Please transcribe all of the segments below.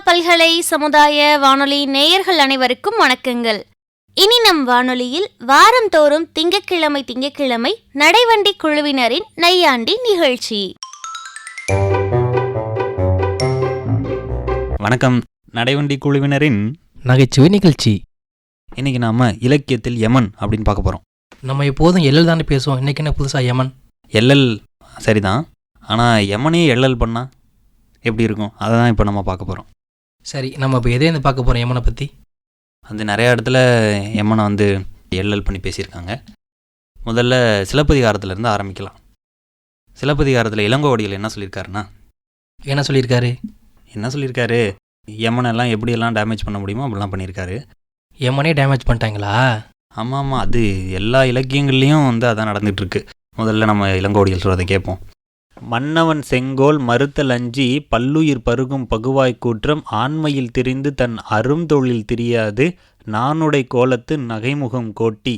பல்கலை சமுதாய வானொலி நேயர்கள் அனைவருக்கும் வணக்கங்கள். இனி நம் வானொலியில் வாரந்தோறும் திங்கட்கிழமை நடைவண்டி குழுவினரின் நையாண்டி நிகழ்ச்சி. வணக்கம். நடைவண்டி குழுவினரின் நகைச்சுவை நிகழ்ச்சி. இன்னைக்கு நாம இலக்கியத்தில் யமன் அப்படின்னு பார்க்க போறோம். நம்ம எப்போதும் எல்லல் தானே பேசுவோம். இன்னைக்கு என்ன புதுசா யமன்? எல்லல் சரிதான், ஆனால் யமனே எல்லல் பண்ணா எப்படி இருக்கும், அதை தான் இப்போ நம்ம பார்க்க போகிறோம். சரி, நம்ம இப்போ எதேருந்து பார்க்க போகிறோம் யமனை பற்றி? வந்து நிறையா இடத்துல யமனை வந்து எல்லல் பண்ணி பேசியிருக்காங்க. முதல்ல சிலப்பதிகாரத்துலேருந்து ஆரம்பிக்கலாம். சிலப்பதிகாரத்தில் இளங்கோவடிகள் என்ன சொல்லியிருக்காருன்னா, என்ன சொல்லியிருக்காரு, யமனெல்லாம் எப்படியெல்லாம் டேமேஜ் பண்ண முடியுமோ அப்படிலாம் பண்ணியிருக்காரு. யமனே டேமேஜ் பண்ணிட்டாங்களா? ஆமாம், அது எல்லா இலக்கியங்கள்லேயும் வந்து அதான் நடந்துகிட்ருக்கு. முதல்ல நம்ம இளங்கோவடிகள் சொல்கிறத கேட்போம். மன்னவன் செங்கோல் மறுத்தல் அஞ்சி பல்லுயிர் பருகும் பகுவாய் கூற்றம் ஆண்மையில் திரிந்து தன் அருந்தொழில் திரியாது நானுடை கோலத்து நகைமுகம் கோட்டி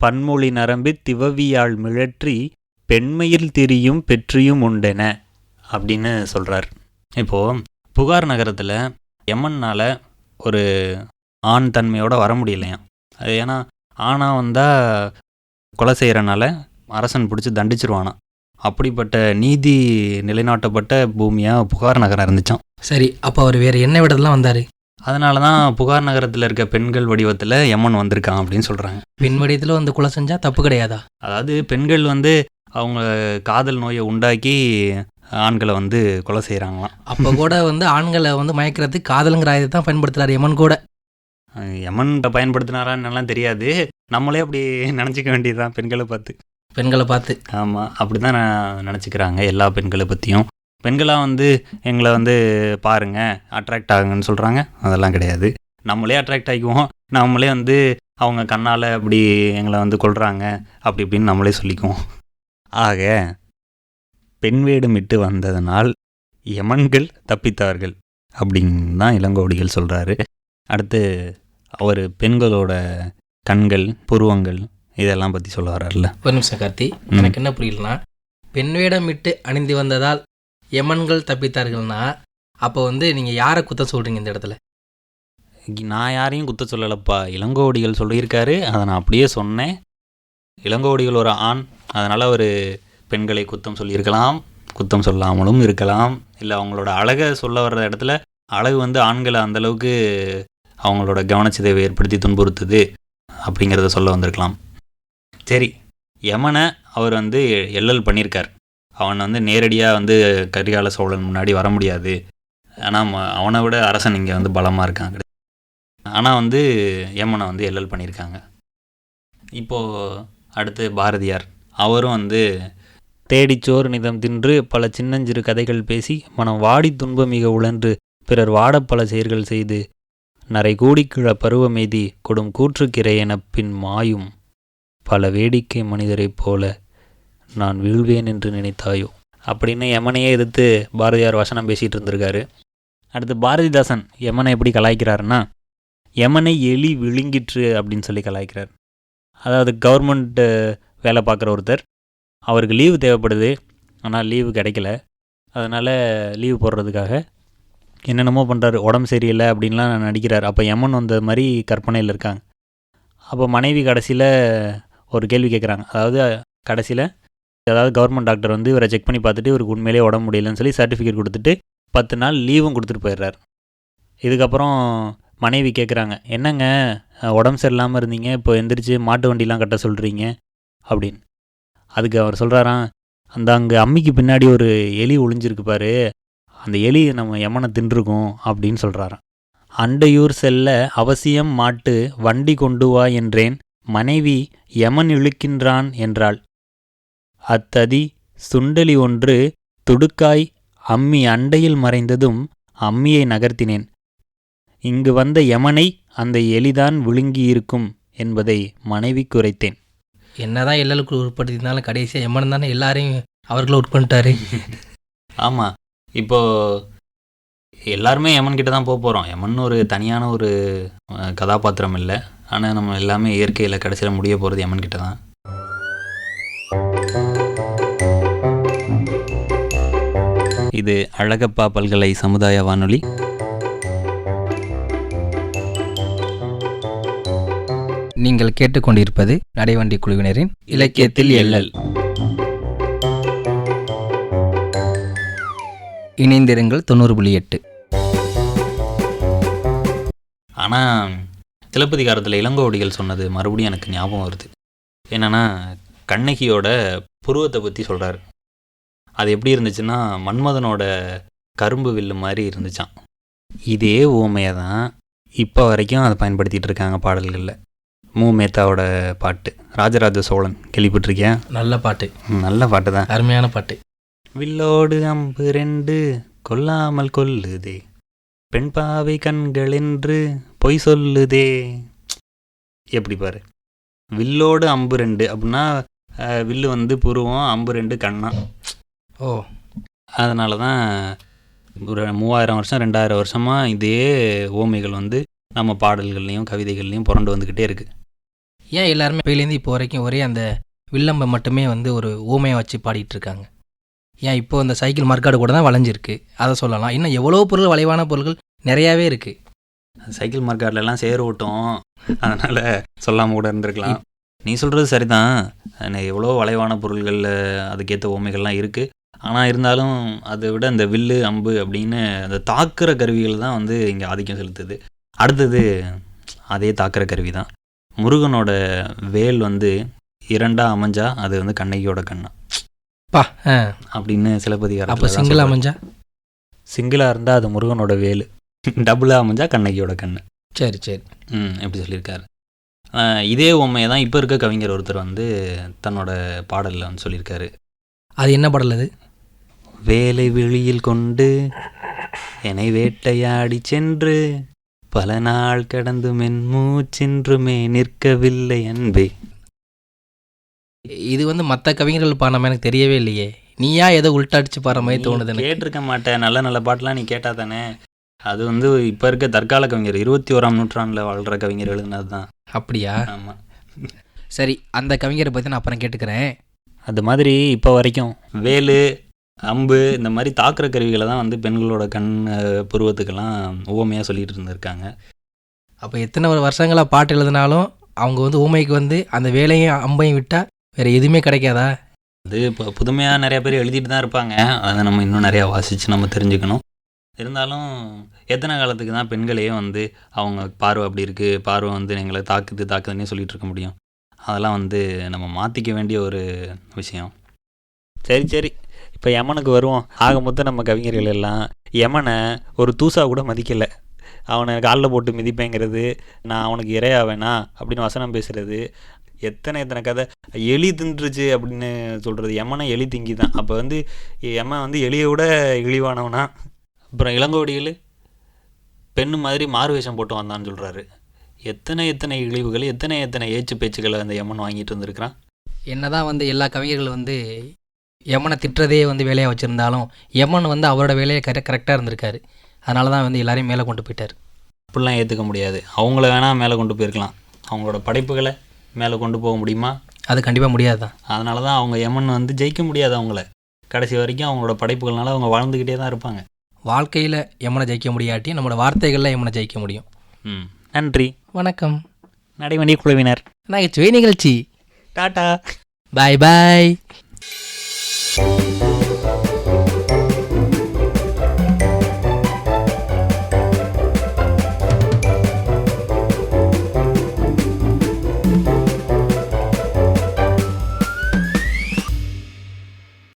பன்மொழி நரம்பி திவவியால் மிழற்றி பெண்மையில் திரியும் பெற்றியும் உண்டென அப்படின்னு சொல்கிறார். இப்போது புகார் நகரத்தில் யமன்னால் ஒரு ஆண் தன்மையோடு வர முடியலையாம். அது ஏன்னா ஆணாக வந்தால் கொலை செய்கிறனால அரசன் பிடிச்சி தண்டிச்சிருவானா. அப்படிப்பட்ட நீதி நிலைநாட்டப்பட்ட பூமியாக புகார் நகரம் இருந்துச்சான். சரி, அப்போ அவர் வேறு என்ன விடலாம் வந்தார்? அதனால தான் புகார் நகரத்தில் இருக்க பெண்கள் வடிவத்தில் யமன் வந்திருக்கான் அப்படின்னு சொல்கிறாங்க. பெண் வடிவத்தில் வந்து கொலை செஞ்சால் தப்பு கிடையாதா? அதாவது பெண்கள் வந்து அவங்க காதல் நோயை உண்டாக்கி ஆண்களை வந்து கொலை செய்கிறாங்களாம். அப்போ கூட வந்து ஆண்களை வந்து மயக்கிறதுக்கு காதலுங்கிற ஆயுதத்தை தான் பயன்படுத்துகிறார் யமன் கூட. யமன் பயன்படுத்தினாரான்னு தெரியாது, நம்மளே அப்படி நினச்சிக்க வேண்டியதுதான் பெண்களை பார்த்து. ஆமாம், அப்படி தான் நினச்சிக்கிறாங்க எல்லா பெண்களை பற்றியும். பெண்களாக வந்து எங்களை வந்து பாருங்கள் அட்ராக்ட் ஆகுங்கன்னு சொல்கிறாங்க. அதெல்லாம் கிடையாது, நம்மளே அட்ராக்ட் ஆகிக்குவோம். நம்மளே வந்து அவங்க கண்ணால் அப்படி எங்களை வந்து கொள்கிறாங்க அப்படி இப்படின்னு நம்மளே சொல்லிக்குவோம். ஆக பெண் வேடமிட்டு வந்ததனால் யமன்கள் தப்பித்தார்கள் அப்படின்னு தான் இளங்கோவடிகள் சொல்கிறாரு. அடுத்து அவர் பெண்களோட கண்கள் புருவங்கள் இதெல்லாம் பற்றி சொல்ல வர்றாருல. ஒரு நிமிஷம் கார்த்தி, எனக்கு என்ன புரியலனா, பெண் வேடம் விட்டு அணிந்து வந்ததால் யமன்கள் தப்பித்தார்கள்னா அப்போ வந்து நீங்கள் யாரை குத்த சொல்கிறீங்க இந்த இடத்துல? நான் யாரையும் குத்த சொல்லலப்பா, இளங்கோவடிகள் சொல்லியிருக்காரு, அதை நான் அப்படியே சொன்னேன். இளங்கோவடிகள் ஒரு ஆண், அதனால் ஒரு பெண்களை குத்தம் சொல்லியிருக்கலாம், குத்தம் சொல்லாமலும் இருக்கலாம். இல்லை அவங்களோட அழகை சொல்ல வர்ற இடத்துல அழகு வந்து ஆண்களை அந்தளவுக்கு அவங்களோட கவனச்சிதைவை ஏற்படுத்தி துன்புறுத்துது அப்படிங்கிறத சொல்ல வந்திருக்கலாம். சரி, யமனை அவர் வந்து எல்லல் பண்ணியிருக்கார். அவன் வந்து நேரடியாக வந்து கரிகால சோழன் முன்னாடி வர முடியாது, ஆனால் அவனை விட அரசன் இங்கே வந்து பலமாக இருக்காங்க. ஆனால் வந்து யமனை வந்து எல்லல் பண்ணியிருக்காங்க. இப்போது அடுத்து பாரதியார், அவரும் வந்து தேடிச்சோறு நிதம் தின்று பல சின்னஞ்சிறு கதைகள் பேசி மனம் வாடி துன்பம் மிக உழன்று பிறர் வாடப்பல செயல்கள் செய்து நரை கூடிக்கிழ பருவமெய்தி கொடும் கூற்றுக்கிரை என பின் மாயும் பல வேடிக்கை மனிதரைப் போல நான் வீழ்வேன் என்று நினைத்தாயோ அப்படின்னு யமனையே எதிர்த்து பாரதியார் வசனம் பேசிகிட்டு இருந்திருக்காரு. அடுத்து பாரதிதாசன் யமனை எப்படி கலாய்க்கிறாருன்னா, யமனை எலி விழுங்கிற்று அப்படின்னு சொல்லி கலாய்க்கிறார். அதாவது கவர்மெண்ட் வேலை பார்க்குற ஒருத்தர், அவருக்கு லீவு தேவைப்படுது, ஆனால் லீவு கிடைக்கல. அதனால் லீவு போடுறதுக்காக என்னென்னமோ பண்ணுறாரு, உடம்பு சரியில்லை அப்படின்லாம் நடிக்கிறார். அப்போ யமன் வந்த மாதிரி கற்பனையில் இருக்காங்க. அப்போ மனைவி கடைசியில் ஒரு கேள்வி கேட்குறாங்க. அதாவது கவர்மெண்ட் டாக்டர் வந்து இவரை செக் பண்ணி பார்த்துட்டு இவருக்கு உண்மையிலே உடம்பு முடியலன்னு சொல்லி சர்டிஃபிகேட் கொடுத்துட்டு 10 நாள் லீவும் கொடுத்துட்டு போயிடுறார். இதுக்கப்புறம் மனைவி கேட்குறாங்க, என்னங்க உடம்பு சரியில்லாமல் இருந்தீங்க, இப்போ எந்திரிச்சு மாட்டு வண்டிலாம் கட்ட சொல்கிறீங்க அப்படின்னு. அதுக்கு அவர் சொல்கிறாராம், அங்கே அம்மிக்கு பின்னாடி ஒரு எலி ஒளிஞ்சிருக்கு பாரு, அந்த எலி நம்ம யமனை தின்றுக்கும் அப்படின்னு சொல்கிறாராம். அண்டையூர் செல்ல அவசியம் மாட்டு வண்டி கொண்டு வா என்றேன், மனைவி யமன் இழுக்கின்றான் என்றாள். அத்ததி சுண்டலி ஒன்று துடுக்காய் அம்மி அண்டையில் மறைந்ததும் அம்மியை நகர்த்தினேன். இங்கு வந்த யமனை அந்த எலிதான் விழுங்கியிருக்கும் என்பதை மனைவி குறைத்தேன். என்னதான் எல்லலுக்கு உட்படுத்தினாலும் கடைசியாக யமன் தானே எல்லாரையும் அவர்களை உட்பட்டாரு. ஆமாம், இப்போது எல்லாருமே யமன் கிட்ட தான் போக போகிறோம். யமன் ஒரு தனியான ஒரு கதாபாத்திரம் இல்லை, ஆனால் நம்ம எல்லாமே இயற்கையில் கடைசியில் முடிய போகிறது யமன் கிட்ட தான். இது அழகப்பா பல்கலை சமுதாய வானொலி. நீங்கள் கேட்டுக்கொண்டிருப்பது நடைவண்டி குழுவினரின் இலக்கியத்தில் எல்லல். இணைந்திருங்கள் 90.8. ஆனால் சிலப்பதிகாரத்தில் இளங்கோவடிகள் சொன்னது மறுபடியும் எனக்கு ஞாபகம் வருது. என்னென்னா, கண்ணகியோட புருவத்தை பற்றி சொல்கிறார். அது எப்படி இருந்துச்சுன்னா, மன்மதனோட கரும்பு வில்லு மாதிரி இருந்துச்சான். இதே ஊமையை தான் இப்போ வரைக்கும் அதை பயன்படுத்திகிட்டு இருக்காங்க பாடல்களில். மேத்தாவோட பாட்டு ராஜராஜ சோழன் கேள்விப்பட்டிருக்கேன். நல்ல பாட்டு, நல்ல பாட்டு தான், அருமையான பாட்டு. வில்லோடு அம்பு 2 கொல்லாமல் கொல்லுதே, பெண் பாவை கண்கள் என்று பொய் சொல்லுதே. எப்படி பாரு, வில்லோடு அம்பு 2 அப்படின்னா வில்லு வந்து புருவம், அம்பு 2 கண்ணா. ஓ, அதனால தான் ஒரு 3000 வருஷம் 2000 வருஷமாக இதே ஓமைகள் வந்து நம்ம பாடல்கள்லையும் கவிதைகள்லையும் புரண்டு வந்துக்கிட்டே இருக்குது. ஏன் எல்லாருமே இப்போலேருந்து இப்போ வரைக்கும் ஒரே அந்த வில்லம்பை மட்டுமே வந்து ஒரு ஊமையை வச்சு பாடிட்டு இருக்காங்க? ஏன் இப்போ அந்த சைக்கிள் மார்க்காடு கூட தான் வளைஞ்சிருக்கு, அதை சொல்லலாம். இன்னும் எவ்வளோ பொருள், வளைவான பொருள்கள் நிறையாவே இருக்குது. சைக்கிள் மார்க்காட்லலாம் சேர் ஓட்டும், அதனால் சொல்லாமல் கூட இருந்திருக்கலாம். நீ சொல்கிறது சரிதான், எவ்வளோ வளைவான பொருள்களில் அதுக்கேற்ற ஓமைகள்லாம் இருக்குது. ஆனால் இருந்தாலும் அதை விட இந்த வில்லு அம்பு அப்படின்னு அந்த தாக்குற கருவிகள் தான் வந்து இங்கே ஆதிக்கம் செலுத்துது. அடுத்தது அதே தாக்குற கருவி தான். முருகனோட வேல் வந்து 2 அமைஞ்சா அது வந்து கண்ணகியோட கண்ணா அப்படின்னு சிலப்பதிகாரம். அப்போ சிங்கிள் அமைஞ்சா, சிங்கிளாக இருந்தால் அது முருகனோட வேல், டபுளாக அமைஞ்சா கண்ணகியோட கண்ணு. சரி சரி, எப்படி சொல்லியிருக்காரு. இதே உண்மையை தான் இப்போ இருக்க கவிஞர் ஒருத்தர் வந்து தன்னோட பாடலில் வந்து சொல்லியிருக்காரு. அது என்ன பாடல் அது? வேலை வெளியில் கொண்டு என்னை வேட்டையாடி சென்று பல நாள் கடந்து மென் மூச்சென்றுமே நிற்கவில்லை அன்பே. இது வந்து மற்ற கவிஞர்கள் பாடின எனக்கு தெரியவே இல்லையே. நீயா ஏதோ உள்டாடிச்சு பாடுற மாதிரி தோணுது. கேட்டிருக்க மாட்டேன், நல்ல நல்ல பாட்டெலாம் நீ கேட்டா தானே. அது வந்து இப்போ இருக்க தற்கால கவிஞர், 21ஆம் நூற்றாண்டில் வாழ்கிற கவிஞர் எழுதினது தான். அப்படியா? ஆமாம். சரி, அந்த கவிஞரை பற்றி நான் அப்புறம் கேட்டுக்கிறேன். அது மாதிரி இப்போ வரைக்கும் வேலு அம்பு இந்த மாதிரி தாக்குற கருவிகளை தான் வந்து பெண்களோட கண் புருவத்துக்கெல்லாம் ஊமையாக சொல்லிட்டு இருந்திருக்காங்க. அப்போ எத்தனை வருஷங்களாக பாட்டு எழுதினாலும் அவங்க வந்து ஊமைக்கு வந்து அந்த வேலையும் அம்பையும் விட்டால் வேறு எதுவுமே கிடைக்காதா? அது இப்போ புதுமையாக நிறைய பேர் எழுதிட்டு தான் இருப்பாங்க, அதை நம்ம இன்னும் நிறையா வாசித்து நம்ம தெரிஞ்சுக்கணும். இருந்தாலும் எத்தனை காலத்துக்கு தான் பெண்களையே வந்து அவங்க பார்வை அப்படி இருக்குது, பார்வை வந்து எங்களை தாக்குதுன்னே சொல்லிகிட்டு இருக்க முடியும்? அதெல்லாம் வந்து நம்ம மாற்றிக்க வேண்டிய ஒரு விஷயம். சரி, இப்போ யமனுக்கு வருவோம். ஆக மொத்தம் நம்ம கவிஞர்கள் எல்லாம் யமனை ஒரு தூசா கூட மதிக்கலை. அவனை காலில் போட்டு மிதிப்பேங்கிறது, நான் அவனுக்கு இரையாவேனா அப்படின்னு வசனம் பேசுகிறது, எத்தனை கதை எலி தின்றுச்சு அப்படின்னு சொல்கிறது. யமனை எலி திங்கி தான். அப்போ வந்து யமன் வந்து எலியை விட இழிவானவனா? அப்புறம் இளங்கோவடிகள் பெண்ணு மாதிரி மாறு வேஷம் போட்டு வந்தான்னு சொல்கிறாரு. எத்தனை இழிவுகள், எத்தனை ஏச்சு பேச்சுக்களை அந்த யமன் வாங்கிட்டு வந்திருக்கிறான். என்னதான் வந்து எல்லா கவிஞர்கள் வந்து யமனை திட்டுறதே வந்து வேலையாக வச்சுருந்தாலும் யமன் வந்து அவரோட வேலையை கரெக்டாக இருந்திருக்காரு. அதனால தான் வந்து எல்லாரையும் மேலே கொண்டு போயிட்டார். அப்படிலாம் ஏற்றுக்க முடியாது. அவங்கள வேணால் மேலே கொண்டு போயிருக்கலாம், அவங்களோட படைப்புகளை மேலே கொண்டு போக முடியுமா? அது கண்டிப்பாக முடியாது தான். அதனால தான் அவங்க யமன் வந்து ஜெயிக்க முடியாது. அவங்கள கடைசி வரைக்கும் அவங்களோட படைப்புகள்னால அவங்க வாழ்ந்துக்கிட்டே தான் இருப்பாங்க. வாழ்க்கையில் யமனை ஜெயிக்க முடியாட்டி நம்மளோட வார்த்தைகளில் யமனை ஜெயிக்க முடியும். நன்றி, வணக்கம். நடைவண்டி குழுவினர் நகைச்சுவை நிகழ்ச்சி. டாடா, பாய் பாய்.